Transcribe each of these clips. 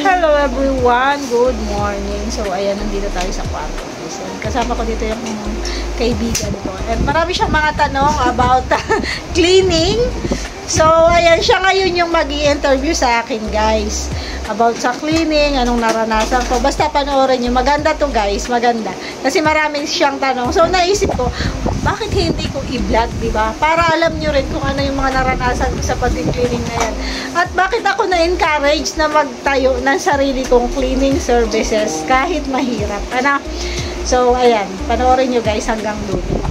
Hello everyone, good morning. So ayan, nandito tayo sa kwarto. So, kasama ko dito yung kaibigan ko. And marami siyang mga tanong about cleaning. So ayan, siya ngayon yung mag-i-interview sa akin, guys. About sa cleaning, anong naranasan ko. Basta panoorin nyo. Maganda to, guys. Maganda. Kasi marami siyang tanong. So naisip ko, bakit hindi ko i-vlog, diba? Para alam nyo rin kung ano yung mga naranasan ko sa pag-cleaning na yan. At bakit ako na-encourage na magtayo ng sarili kong cleaning services kahit mahirap. Ano? So, ayan. Panoorin nyo, guys, hanggang dulo.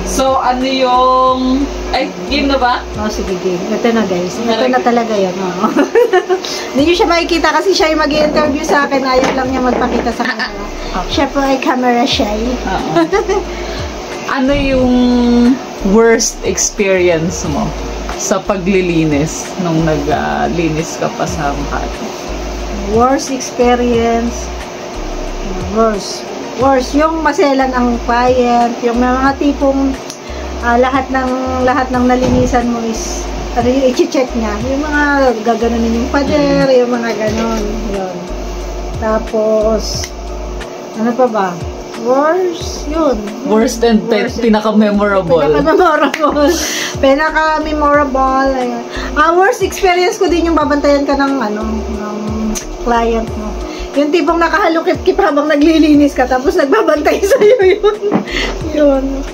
So, ano yung... Ay, game na ba? Oh, sige, game. Ito na, guys. Ito na talaga yun. Oh. Hindi nyo siya makikita kasi siya yung mag-i-interview sa akin. Ayaw lang niya magpakita sa camera. Siya po ay camera shy. Ano yung worst experience mo sa paglilinis nung naglinis ka pa sa Makati? Worst experience? Worst. Yung maselan ang client, yung mga tipong lahat ng nalinisan mo is i-check niya. Yung mga gaganunin yung pader, yung mga ganon. Yun. Tapos, ano pa ba? Worst, yun. Worst and pinaka-memorable. Pinaka-memorable. Ayan. Worst experience ko din yung babantayan ka ng client mo. Yung tipong nakahalukip-kip habang naglilinis ka, tapos nagbabantay sa'yo yun.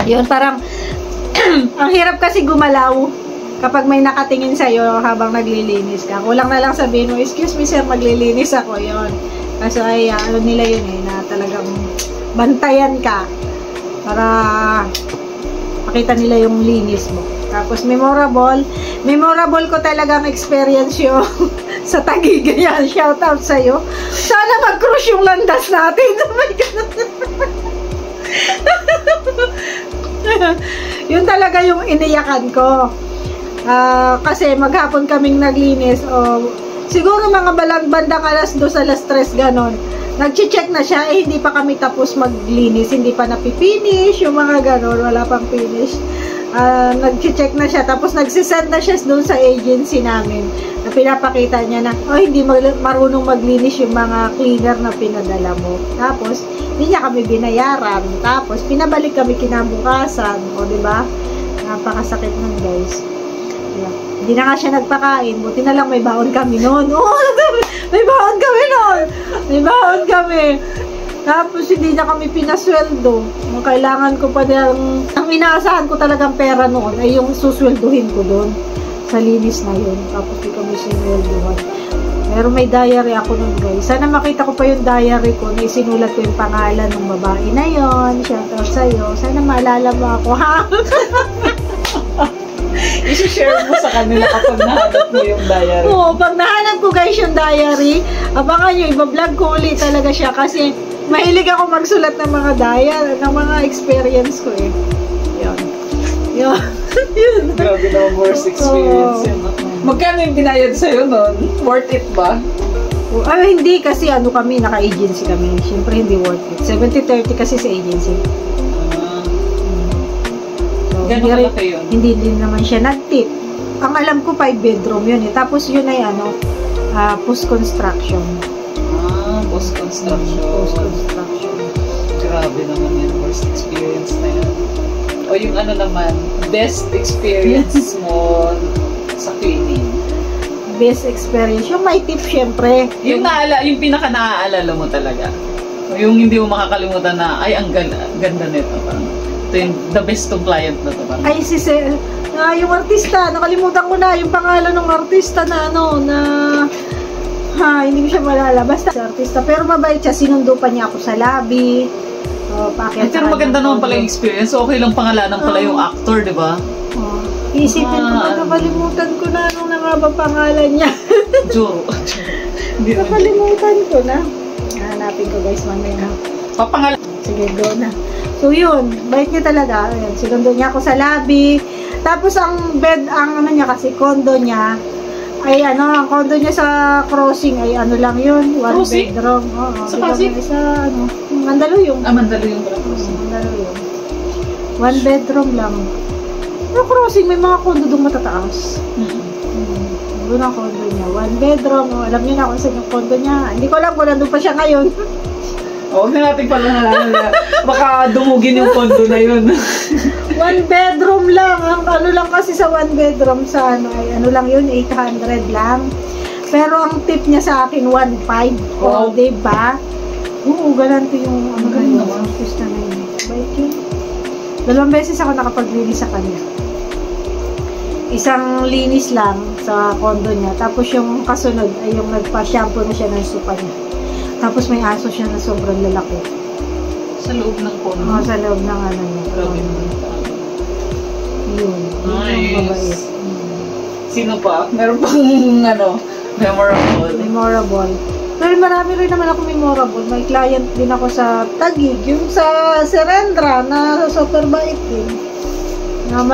Yun, parang, ang hirap kasi gumalaw kapag may nakatingin sa'yo habang naglilinis ka. Kulang na lang sabihin mo, excuse me sir, maglilinis ako, yun. Kasi ay, ano nila yun na talagang bantayan ka para makita nila yung linis mo. Tapos memorable ko talagang experience yung sa Taguig. Yan, shout out sa'yo. Sana mag-cruise yung landas natin. Oh my God. Yun talaga yung iniyakan ko. Kasi maghapon kaming naglinis. Siguro mga bandang alas 2, alas 3, ganon. Nag-check na siya, hindi pa kami tapos maglinis, hindi pa napipinish, yung mga ganon, wala pang finish. Nag-check na siya, tapos nagsisend na siya doon sa agency namin, na pinapakita niya na, hindi marunong maglinis yung mga cleaner na pinadala mo. Tapos, hindi niya kami binayaran. Tapos, pinabalik kami kinabukasan. O, diba? Napakasakit nun, guys. Yeah. Hindi na nga siya nagpakain. Buti na lang may baon kami noon. May baon kami noon. May baon kami. Tapos hindi na kami pinasweldo. Kailangan ko pa din, ang inaasahan ko talagang pera noon ay yung susweldohin ko doon sa linis na yun. Tapos di kami sinweldohan. Pero may diary ako noon, guys. Sana makita ko pa yung diary ko na isinulat ko yung pangalan ng babae na yun. Shout out sa'yo. Sana maalala mo ako, ha? I-share mo sa kanila kapag nahanap mo yung diary. Oo, pag nahanap ko, guys, yung diary, abangan nyo, iba-vlog ko ulit talaga siya kasi mahilig ako magsulat ng mga diary, ng mga experience ko eh. Yun. Grabe na worst experience yun. Magkano yung binayad sa'yo nun? Worth it ba? Hindi kasi kami, naka-agency kami. Siyempre hindi worth it. 70-30 kasi sa agency. Gano'n kalaki yun? Hindi din naman siya nag-tip. Ang alam ko 5 bedroom yun eh. Tapos yun ay post-construction. Post-construction. Post-construction. Grabe naman yung worst experience na yun. O yung naman, best experience mo sa cleaning? Best experience? Yung may tip syempre. Yung pinaka-naaalala mo talaga. Yung hindi mo makakalimutan na, ay, ang ganda nito. Ito yung the best of client na to. Ay, yung artista, nakalimutan ko na yung pangalan ng artista na hindi ko siya malala. Basta artista, pero mabait siya, sinundo pa niya ako sa lobby. Pero maganda naman pala yung experience. Okay lang pangalanan pala yung actor, di ba? Isipin ko, nakalimutan ko na anong nga ba pangalan niya. Juro. Nakalimutan ko na. Hanapin ko, guys, mamaya. Papangalan. Sige, go na. So yun, bait niya talaga. Ayan, sinundo niya ako sa lobby. Tapos ang niya kasi, condo niya, ay ang condo niya sa crossing ay lang yun, 1 bedroom. Sa Pasig? Sa Mandaluyong. Mandaluyong pala crossing. Mandaluyong. 1 bedroom lang. Pero crossing, may mga condo doon matataas. Doon ang condo niya. 1 bedroom. O, alam niyo na kung saan yung condo niya. Hindi ko alam kung nandun pa siya ngayon. Huwag na natin pala na baka dumugin yung condo na yun. 1 bedroom lang. Ang ano lang kasi sa 1 bedroom sa ano ay ano lang yun, 800 lang. Pero ang tip niya sa akin 1.5. Wow. O, diba? Oo, ganun yung ano Magaling ganun. naman. Ang twist na yun. Bait yun. 2 beses ako nakapaglinis sa kanya. Isang linis lang sa condo niya. Tapos yung kasunod ay yung nagpa-shampoo na siya ng sopa niya. Tapos may aso siya na sobrang lalaki. Sa loob ng condo. Oo, sa loob ng ano niya. Grabe naman. Yun. Yun yung mabait. Nice. Sino pa? Meron pang ano, memorable. Memorable. Pero marami rin naman ako memorable. May client din ako sa Taguig. Yung sa Serendra na super bait din. Na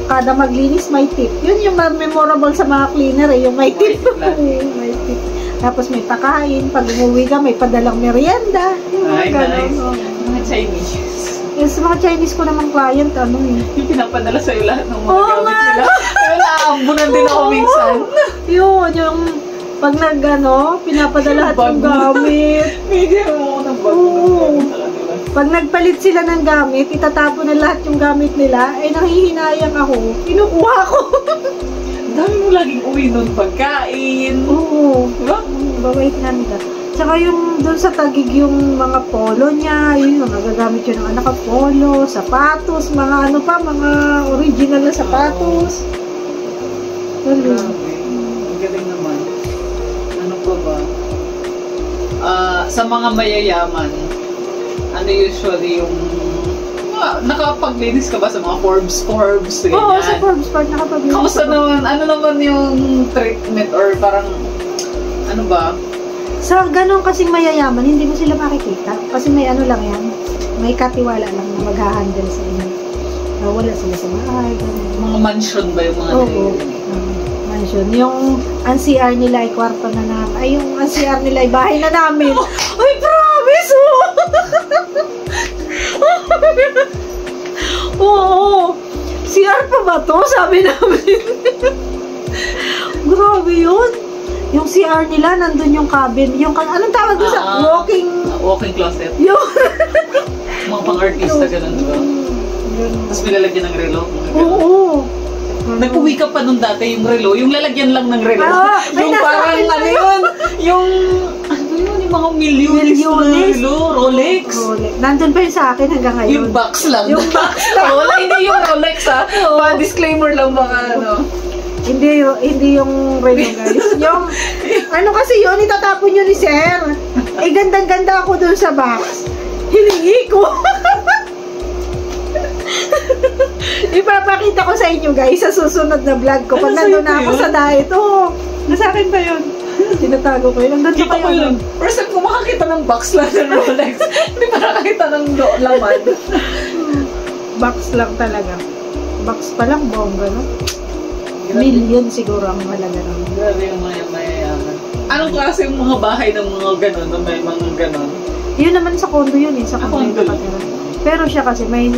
kada maglinis may tip. Yun yung memorable sa mga cleaner eh. Yung may tip. May tip. Tapos may pakain. Pag umuwi ka, may padalang merienda. Yung mga Ay, ganun. nice. Oh. Mga Chinese. Yung sa mga Chinese ko namang client, ano eh. Yung pinapadala sa'yo lahat ng mga Oo gamit nga. nila. Kaya naaambunan din ako minsan. Yun, yung pag pinapadala lahat ng gamit. Bigyan mo ako ng bag Oo. ng gamit sa kanila. Pag nagpalit sila ng gamit, itatapon na lahat yung gamit nila, eh nanghihinayang ako, kinukuha ko. Ang dami mo laging uwi nun, pagkain. Oo. Diba? Babait na nila. Tsaka yung doon sa Taguig yung mga polo niya, yun yung nagagamit yun ng anak ko, polo, sapatos, mga ano pa, mga original na sapatos. Grabe. Ang galing naman. Ano pa ba? Sa mga mayayaman, ano usually yung nakapaglinis ka ba sa mga Forbes, ganyan? Oo, sa Forbes Park nakapaglinis. Kamusta naman, ano naman yung treatment or parang, ano ba? Sa ganun kasing mayayaman, hindi mo sila makikita. Kasi may ano lang yan, may katiwala lang na mag-handle sa inyo. Wala sila sa bahay. Mga mansion ba yung mga Oo. Mansion. Yung ang CR nila ay kwarto na namin. Ay, yung ang CR nila ay bahay na namin. Ay, promise! Oo. CR pa ba to? Sabi namin. Grabe yun. Yung CR nila, nandun yung cabin. Yung, anong tawag doon sa walking closet. Yung, Mga pang-artista, ganun, diba? Tapos may lalagyan ng relo. oo. Nag-uwi ka pa nung dati yung relo, yung lalagyan lang ng relo. Yung parang ano yun, yung mga milyones na relo, Rolex. Nandun pa yun sa akin hanggang ngayon. Yung box lang. Yung box lang. Wala, hindi yung Rolex ha. Disclaimer lang baka ano. Hindi yung relo guys. Yung, ano kasi yun, itatapon yun ni Sir. Eh, gandang-ganda ako dun sa box. Hiningi ko. Ipapakita ko sa inyo guys sa susunod na vlog ko. Pag nandun na ako sa diet. Oo, nasa akin pa yun. Tinatago ko yun. Nandun Kita ko yun. First time ko makakita ng box lang ng Rolex. Hindi pa nakakita ng laman. Box lang talaga. Box pa lang, bongga, no? Million siguro ang malaga naman. Grabe yung mga mayayaman. Anong klase yung mga bahay ng mga ganon, na may mga ganon? Yun naman sa condo yun eh. Sa condo yung condo. nakatira. Pero siya kasi may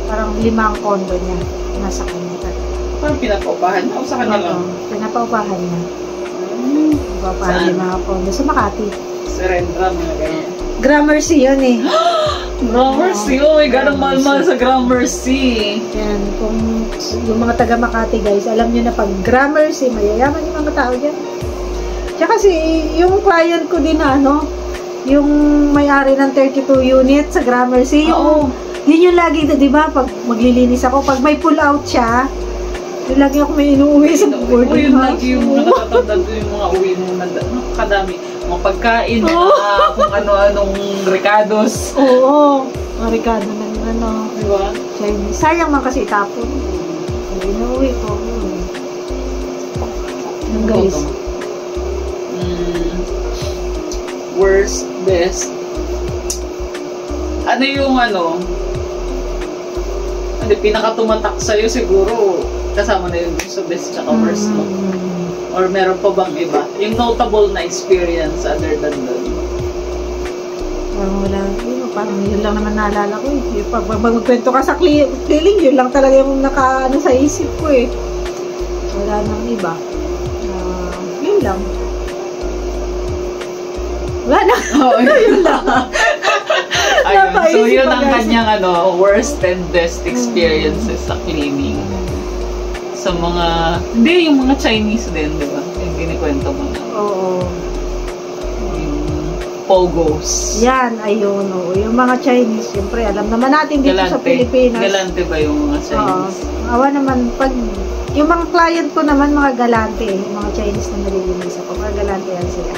parang 5 condo niya. Nasa kanya. Parang pinapaupahan na o sa kanya lang? Pinapaupahan niya. Pinapaupahan Saan? yung mga condo. Sa Makati. Serendra, mga ganon. Gramercy yun eh. Gramercy! Oh my God, ang mahal-mahal sa Gramercy! Yan, kung yung mga taga Makati guys, alam nyo na pag Gramercy, mayayaman yung mga tao dyan. Tsaka kasi yung client ko din na ano, yung may-ari ng 32 units sa Gramercy, Oo. yun yung lagi, di ba, pag maglilinis ako, pag may pull out siya, yung lagi ako may inuuwi sa boarding Yun house. lagi yung nakatatanda ko yung mga uwi mo na kadami. Mga pagkain, kung ano-anong recados. Oo, marikado ng ano, Diba? Chinese. Sayang man kasi itapon. Inuuwi ko. Yung guys. Worst, best. Ano yung ano? Ano, pinakatumatak sa'yo siguro kasama na yun sa best tsaka worst mo. Or meron pa bang iba? Yung notable na experience other than that. Parang wala. Parang yun lang naman naalala ko eh. Yung pag magkwento ka sa cleaning, yun lang talaga yung naka, sa isip ko eh. Wala nang iba. lang. Wala na. Oh, yun lang. Ayun. So, Napaisip yun pa, ang guys. kanyang worst and best experiences sa cleaning. Sa mga, hindi, yung mga Chinese din, di ba? Yung kinikwento mo na. Oo. Yung pogos. Yan, ayun. Oo. Yung mga Chinese, siyempre, alam naman natin dito sa Pilipinas. Galante ba yung mga Chinese? Oo. Awa naman, pag, yung mga client ko naman, mga galante. Yung mga Chinese na nalilinis ako, mga galante yan sila.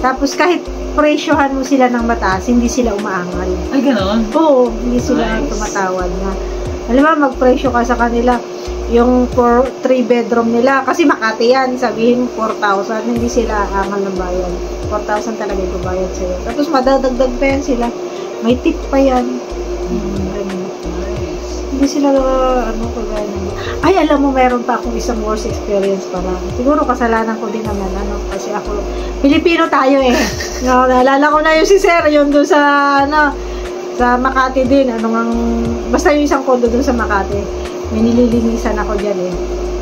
Tapos kahit presyohan mo sila ng mataas, hindi sila umaangal. Ay, gano'n? Oo, hindi sila Nice. tumatawad na. Alam mo, magpresyo ka sa kanila, yung 3-bedroom nila, kasi Makati yan, sabihin 4,000, hindi sila aangal ng bayad. 4,000 talaga yung bayad sa'yo. Tapos madadagdag pa yan sila. May tip pa yan. Ganun. Nice. Hindi sila, kagaya naman. Ay, alam mo, meron pa akong isang worst experience pala. Siguro kasalanan ko din naman, kasi ako, Pilipino tayo eh. No, naalala ko na yung si Sir, yung doon sa, sa Makati din, basta yung isang condo doon sa Makati. May nililinisan ako dyan eh.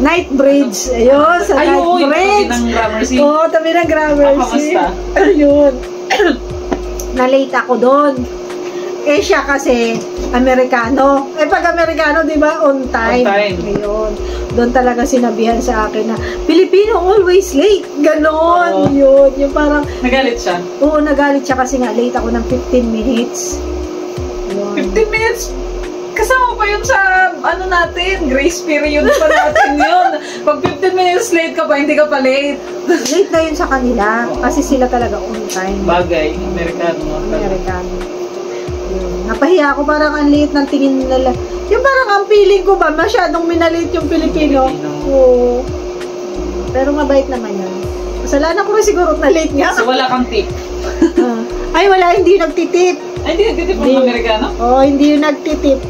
Night Bridge. Ayun, sa Ay, Night oo, yung Bridge. tabi ng Gramercy. Oo, tabi ng Gramercy. Kamusta? Ayun. Na-late ako doon. Eh siya kasi, Amerikano. Eh pag Amerikano, di ba, on time. On time. Ayun. Doon talaga sinabihan sa akin na, Filipino always late. Ganon. Oo. Yun. Yung parang, Nagalit siya? oo, nagalit siya kasi nga, late ako ng 15 minutes. Yun. 15 minutes? Kasama pa yun sa, natin, grace period pa natin yun. Pag 15 minutes late ka pa, hindi ka pa late. Late na yun sa kanila. Kasi sila talaga on time. Bagay, Amerikano. Amerikano. Yun. Napahiya ako, parang ang liit ng tingin nila. Yung parang ang feeling ko ba, masyadong minalit yung Pilipino. Oo. Pero mabait naman yun. Kasalanan ko rin siguro na late nga. So, wala kang tip? Ay, wala, hindi yung nagtitip. Ay, hindi nagtitip ng Amerikano? Oo, hindi yung nagtitip.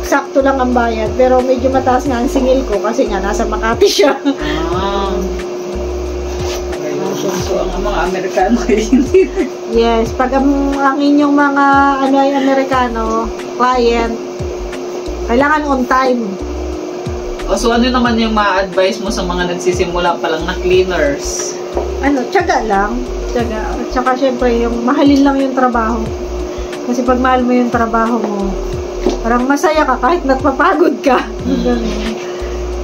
Sakto lang ang bayad. Pero medyo mataas nga ang singil ko kasi nga nasa Makati siya. Ah. So, ang mga Amerikano ay hindi. Yes, pag ang inyong mga ay Amerikano, client, kailangan on time. So, ano naman yung ma-advise mo sa mga nagsisimula pa lang na cleaners? Tiyaga lang. Tiyaga. At saka syempre, yung mahalin lang yung trabaho. Kasi pag mahal mo yung trabaho mo, parang masaya ka kahit napapagod ka. Ganun.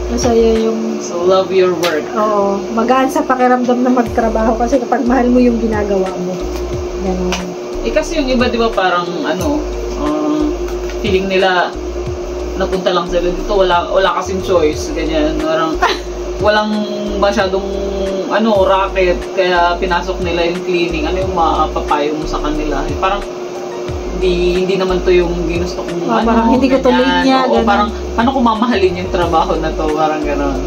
Masaya yung... So, love your work. Oo. Magaan sa pakiramdam na magtrabaho kasi kapag mahal mo yung ginagawa mo. Ganun. Kasi yung iba, di ba, parang, feeling nila, napunta lang sila dito, wala kasing choice, ganyan. Parang, walang masyadong, racket, kaya pinasok nila yung cleaning. Ano yung mapapayo mo sa kanila? Parang, hindi naman to yung ginusto kong parang hindi ko tuloy niya. O parang, paano ko mamahalin yung trabaho na to? Parang gano'n.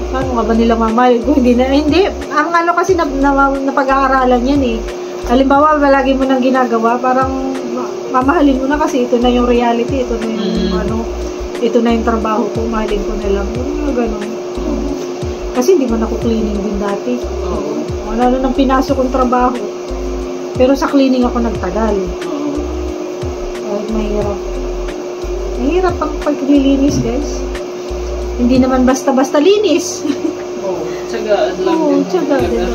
Paano nga ba nila mamahal? Kung hindi na, hindi. Ang kasi napag-aaralan yan eh. Halimbawa, lagi mo nang ginagawa, parang mamahalin mo na kasi ito na yung reality, ito na yung ito na yung trabaho ko, mahalin ko na lang. Gano'n. Kasi hindi man ako cleaning din dati. Wala na nang pinasok kong trabaho. Pero sa cleaning ako nagtagal. Mahirap. Mahirap ang paglilinis, guys. Hindi naman basta-basta linis. Tsagaan lang din. Tsaga din.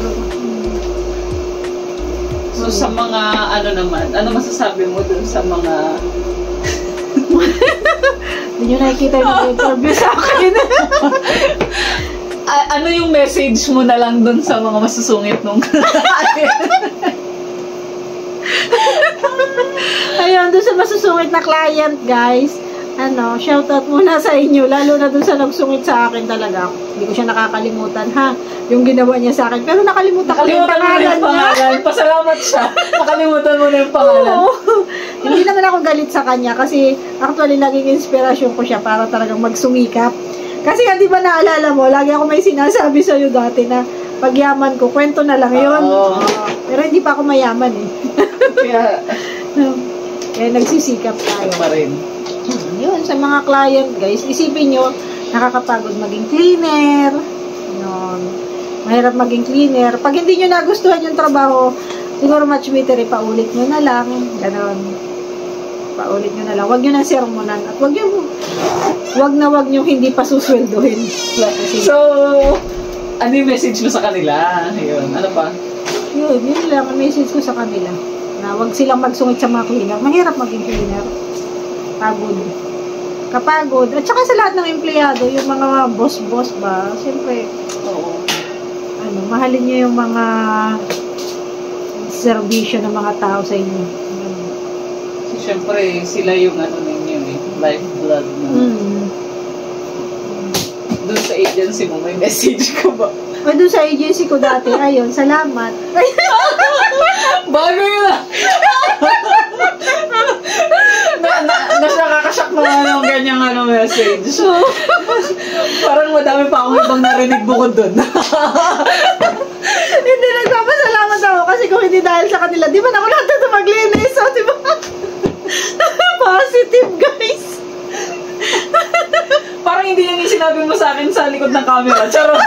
So, sa mga, naman, ano masasabi mo dun sa mga... Hindi nyo nakikita yung interview sa akin. Ano yung message mo na lang dun sa mga masusungit nung Ayun, doon sa masusungit na client, guys. Shoutout muna sa inyo, lalo na doon sa nagsungit sa akin talaga. Hindi ko siya nakakalimutan, ha? Yung ginawa niya sa akin. Pero nakalimutan ko yung pangalan niya. Pasalamat siya. Nakalimutan mo na yung pangalan. Hindi naman ako galit sa kanya kasi actually naging inspirasyon ko siya para talagang magsumikap. Kasi di ba naalala mo, lagi ako may sinasabi sa'yo dati na pagyaman ko, kwento na lang yun. Pero hindi pa ako mayaman eh. Kaya nagsisikap tayo. Pa rin. Yun, sa mga client guys, isipin nyo, nakakapagod maging cleaner. Mahirap maging cleaner. Pag hindi nyo nagustuhan yung trabaho, siguro much better paulit nyo na lang. Ganon. Paulit nyo na lang. Huwag nyo na sermonan. At huwag nyo hindi pa susweldohin. So, Ano yung message mo sa kanila? Ayun, ano pa? Yun lang ang message ko sa kanila. Na wag silang magsungit sa mga cleaner. Mahirap maging cleaner. Pagod. Kapagod. At saka sa lahat ng empleyado, yung mga boss-boss ba, siyempre, Oo. Mahalin niyo yung mga serbisyo ng mga tao sa inyo. So, syempre, sila yung ninyo lifeblood na. Doon sa agency mo, may message ka ba? O doon sa agency ko dati, ayun, salamat. Bago yun! Nakakasyak na ganyang message. Parang madami pa akong ibang narinig bukod doon. Hindi, nagpapasalamat ako kasi kung hindi dahil sa kanila, di ba ako natuto maglinis? So, di ba? Positive, guys. Parang hindi yan yung sinabi mo sa akin sa likod ng camera. Charot!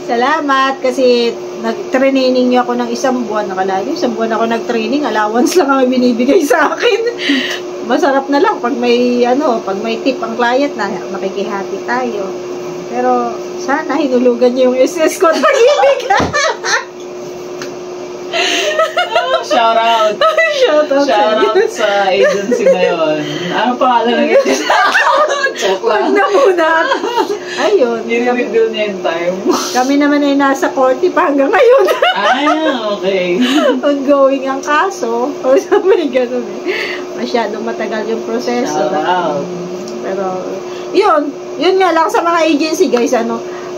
Salamat kasi nag-training niyo ako ng 1 buwan. Nakalagi, 1 buwan ako nag-training. Allowance lang ang binibigay sa akin. Masarap na lang pag may tip ang client na makikihati tayo. Pero sana hinulugan niyo yung SS ko at pag-ibig. Shout out sa agency na yun. Ano pangalan ng agency? Joke lang. Wag na muna. Ayun. Nire-reveal niya yung time. Kami naman ay nasa korte pa hanggang ngayon. Okay. Ongoing ang kaso. O sabi ganun Masyadong matagal yung proseso. Shout out. Pero, yun nga lang sa mga agency guys,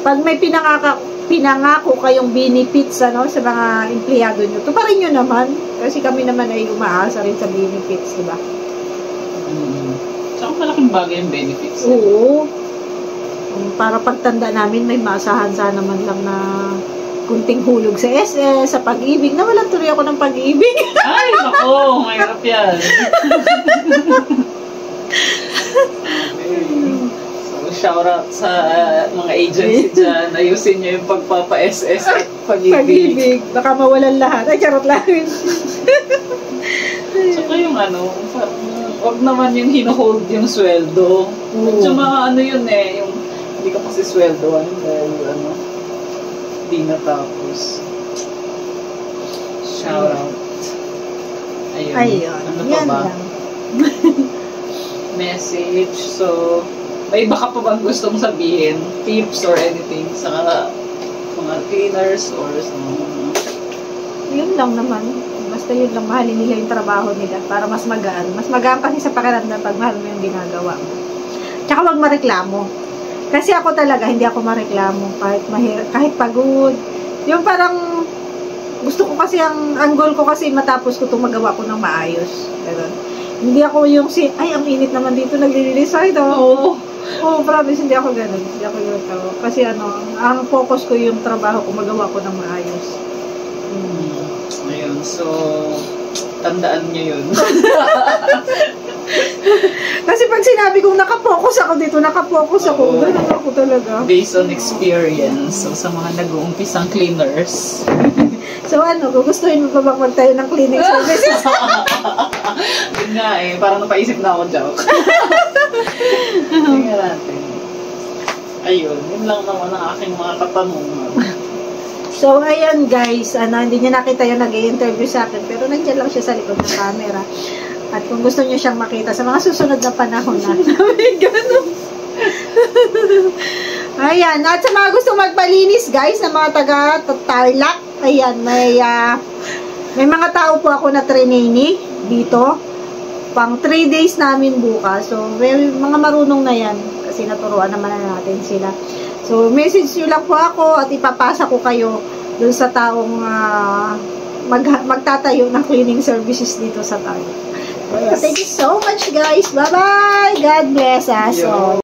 pag may pinangako kayong benefits sa mga empleyado nyo, tuparin nyo naman. Kasi kami naman ay umaasa rin sa benefits, di ba? Saka malaking bagay yung benefits. Oo. Para pagtanda namin, may maasahan sana naman lang na kunting hulog sa SS, sa pag-ibig. Nawalan tuloy ako ng pag-ibig. Ay, nako, mahirap yan. Shout out sa mga agency dyan. Ayusin nyo yung pagpapa-SS at pag-ibig. Pag-ibig. Baka mawalan lahat. Ay, charot lang. Saka yung wag naman yung hino-hold yung sweldo. Medyo mga yun yung hindi ka kasi sweldoan dahil hindi natapos. Shout out. Ayun. Ano pa Yan ba? lang. Message. So, may iba ka pa bang gustong sabihin? Tips or anything sa mga cleaners or sa mga... Yun lang naman. Basta yun lang, mahalin nila yung trabaho nila para mas magaan. Mas magaan kasi sa pakiramdam pag mahal mo yung ginagawa mo. Tsaka wag mareklamo. Kasi ako talaga, hindi ako mareklamo kahit pagod. Yung parang gusto ko kasi, ang goal ko kasi matapos ko itong magawa ko ng maayos. Pero, hindi ako yung ay, ang init naman dito, naglilinis. Ay, promise, hindi ako ganun. Hindi ako yung tao. Kasi ang focus ko yung trabaho ko, magawa ko ng maayos. Ayun, so, tandaan niyo yun. Kasi pag sinabi kong nakapokus ako dito, ganun ako talaga. Based on experience, so sa mga nag-uumpisang cleaners. So gugustuhin mo ba magtayo ng cleaning services? Yun nga parang napaisip na ako, joke. Tingnan natin. Ayun, yun lang naman ang aking mga katanungan. So, ayan guys, hindi niya nakita yung nag-i-interview sa akin, pero nandiyan lang siya sa likod ng camera. At kung gusto niyo siyang makita sa mga susunod na panahon na, ganun. Ayan, at sa mga gustong magpalinis guys, na mga taga-Tarlac, ayan, may mga tao po ako na trainee dito. Pang 3 days namin bukas. So, may mga marunong na yan, kasi naturuan naman na natin sila. So, message nyo lang po ako at ipapasa ko kayo dun sa taong magtatayo ng cleaning services dito sa Tarlac. Thank you so much guys. Bye-bye. God bless us all.